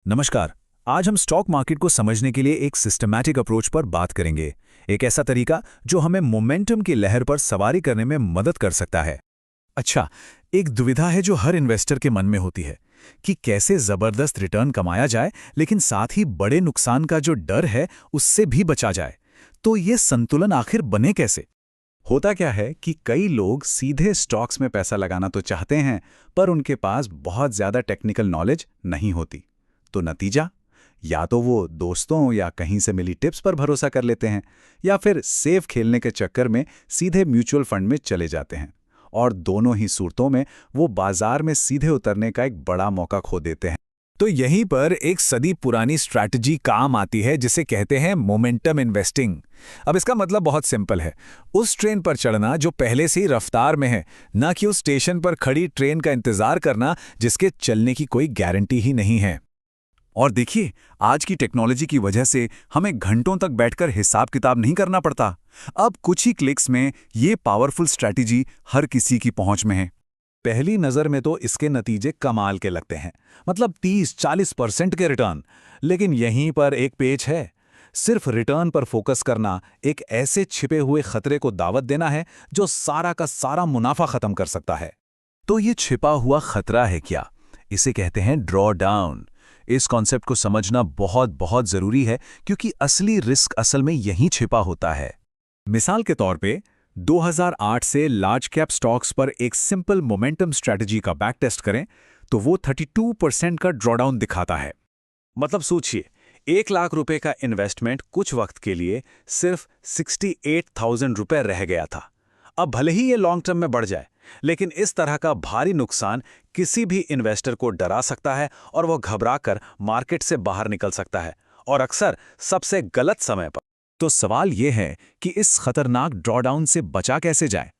नमस्कार। आज हम स्टॉक मार्केट को समझने के लिए एक सिस्टमैटिक अप्रोच पर बात करेंगे। एक ऐसा तरीका जो हमें मोमेंटम की लहर पर सवारी करने में मदद कर सकता है। अच्छा, एक दुविधा है जो हर इन्वेस्टर के मन में होती है कि कैसे जबरदस्त रिटर्न कमाया जाए, लेकिन साथ ही बड़े नुकसान का जो डर है उससे भी बचा जाए। तो ये संतुलन आखिर बने कैसे? होता क्या है कि कई लोग सीधे स्टॉक्स में पैसा लगाना तो चाहते हैं, पर उनके पास बहुत ज़्यादा टेक्निकल नॉलेज नहीं होती। तो नतीजा, या तो वो दोस्तों या कहीं से मिली टिप्स पर भरोसा कर लेते हैं, या फिर सेफ खेलने के चक्कर में सीधे म्यूचुअल फंड में चले जाते हैं। और दोनों ही सूरतों में वो बाजार में सीधे उतरने का एक बड़ा मौका खो देते हैं। तो यहीं पर एक सदी पुरानी स्ट्रैटेजी काम आती है जिसे कहते हैं मोमेंटम इन्वेस्टिंग। अब इसका मतलब बहुत सिंपल है, उस ट्रेन पर चढ़ना जो पहले से ही रफ्तार में है, ना कि उस स्टेशन पर खड़ी ट्रेन का इंतजार करना जिसके चलने की कोई गारंटी ही नहीं है। और देखिए, आज की टेक्नोलॉजी की वजह से हमें घंटों तक बैठकर हिसाब किताब नहीं करना पड़ता। अब कुछ ही क्लिक्स में ये पावरफुल स्ट्रैटेजी हर किसी की पहुंच में है। पहली नज़र में तो इसके नतीजे कमाल के लगते हैं, मतलब 30-40% के रिटर्न। लेकिन यहीं पर एक पेच है। सिर्फ रिटर्न पर फोकस करना एक ऐसे छिपे हुए खतरे को दावत देना है जो सारा का सारा मुनाफा खत्म कर सकता है। तो ये छिपा हुआ खतरा है क्या? इसे कहते हैं ड्रॉ डाउन। इस कॉन्सेप्ट को समझना बहुत बहुत जरूरी है, क्योंकि असली रिस्क असल में यहीं छिपा होता है। मिसाल के तौर पे 2008 से लार्ज कैप स्टॉक्स पर एक सिंपल मोमेंटम स्ट्रैटेजी का बैक टेस्ट करें तो वो 32% का ड्रॉडाउन दिखाता है। मतलब सोचिए, 1 लाख रुपए का इन्वेस्टमेंट कुछ वक्त के लिए सिर्फ 68,000 रुपए रह गया था। अब भले ही ये लॉन्ग टर्म में बढ़ जाए, लेकिन इस तरह का भारी नुकसान किसी भी इन्वेस्टर को डरा सकता है और वो घबराकर मार्केट से बाहर निकल सकता है, और अक्सर सबसे गलत समय पर। तो सवाल ये है कि इस खतरनाक ड्रॉडाउन से बचा कैसे जाए?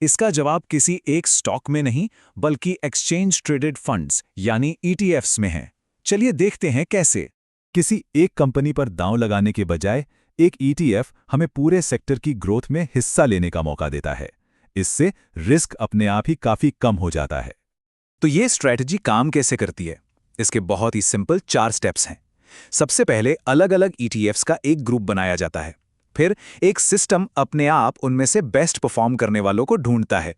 इसका जवाब किसी एक स्टॉक में नहीं, बल्कि एक्सचेंज ट्रेडेड फंड्स यानी ईटीएफ्स में है। चलिए देखते हैं कैसे। किसी एक कंपनी पर दांव लगाने के बजाय एक ईटीएफ हमें पूरे सेक्टर की ग्रोथ में हिस्सा लेने का मौका देता है। इससे रिस्क अपने आप ही काफी कम हो जाता है। तो ये स्ट्रैटेजी काम कैसे करती है? इसके बहुत ही सिंपल 4 स्टेप्स हैं। सबसे पहले अलग अलग ईटीएफ्स का एक ग्रुप बनाया जाता है। फिर एक सिस्टम अपने आप उनमें से बेस्ट परफॉर्म करने वालों को ढूंढता है।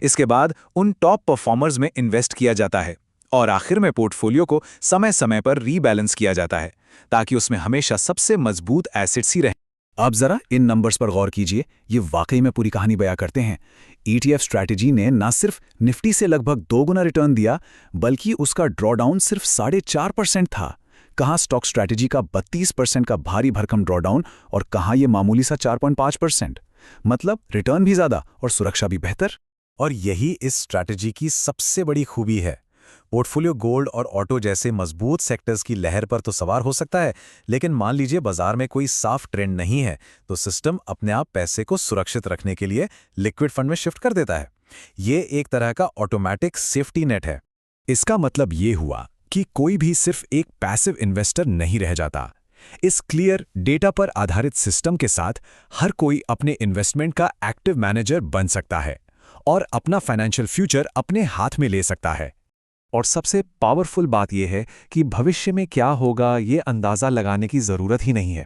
इसके बाद उन टॉप परफॉर्मर्स में इन्वेस्ट किया जाता है, और आखिर में पोर्टफोलियो को समय समय पर रीबैलेंस किया जाता है, ताकि उसमें हमेशा सबसे मजबूत एसेट्स ही रहें। अब जरा इन नंबर्स पर गौर कीजिए, ये वाकई में पूरी कहानी बयां करते हैं। ईटीएफ स्ट्रैटेजी ने न सिर्फ निफ्टी से लगभग 2 गुना रिटर्न दिया, बल्कि उसका ड्रॉडाउन सिर्फ 4.5% था। कहाँ स्टॉक स्ट्रैटेजी का 32% का भारी भरकम ड्रॉडाउन, और कहाँ ये मामूली सा 4.5%। मतलब रिटर्न भी ज्यादा और सुरक्षा भी बेहतर। और यही इस स्ट्रैटेजी की सबसे बड़ी खूबी है। पोर्टफोलियो गोल्ड और ऑटो जैसे मजबूत सेक्टर्स की लहर पर तो सवार हो सकता है, लेकिन मान लीजिए बाजार में कोई साफ ट्रेंड नहीं है, तो सिस्टम अपने आप पैसे को सुरक्षित रखने के लिए लिक्विड फंड में शिफ्ट कर देता है। ये एक तरह का ऑटोमैटिक सेफ्टी नेट है। इसका मतलब ये हुआ कि कोई भी सिर्फ एक पैसिव इन्वेस्टर नहीं रह जाता। इस क्लियर डेटा पर आधारित सिस्टम के साथ हर कोई अपने इन्वेस्टमेंट का एक्टिव मैनेजर बन सकता है और अपना फाइनेंशियल फ्यूचर अपने हाथ में ले सकता है। और सबसे पावरफुल बात यह है कि भविष्य में क्या होगा ये अंदाजा लगाने की जरूरत ही नहीं है।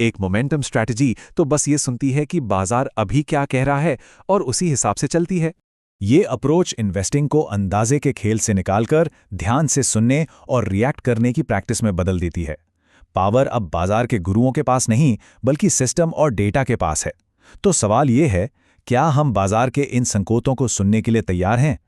एक मोमेंटम स्ट्रैटेजी तो बस ये सुनती है कि बाजार अभी क्या कह रहा है और उसी हिसाब से चलती है। ये अप्रोच इन्वेस्टिंग को अंदाजे के खेल से निकालकर ध्यान से सुनने और रिएक्ट करने की प्रैक्टिस में बदल देती है। पावर अब बाजार के गुरुओं के पास नहीं, बल्कि सिस्टम और डेटा के पास है। तो सवाल ये है, क्या हम बाजार के इन संकेतों को सुनने के लिए तैयार हैं?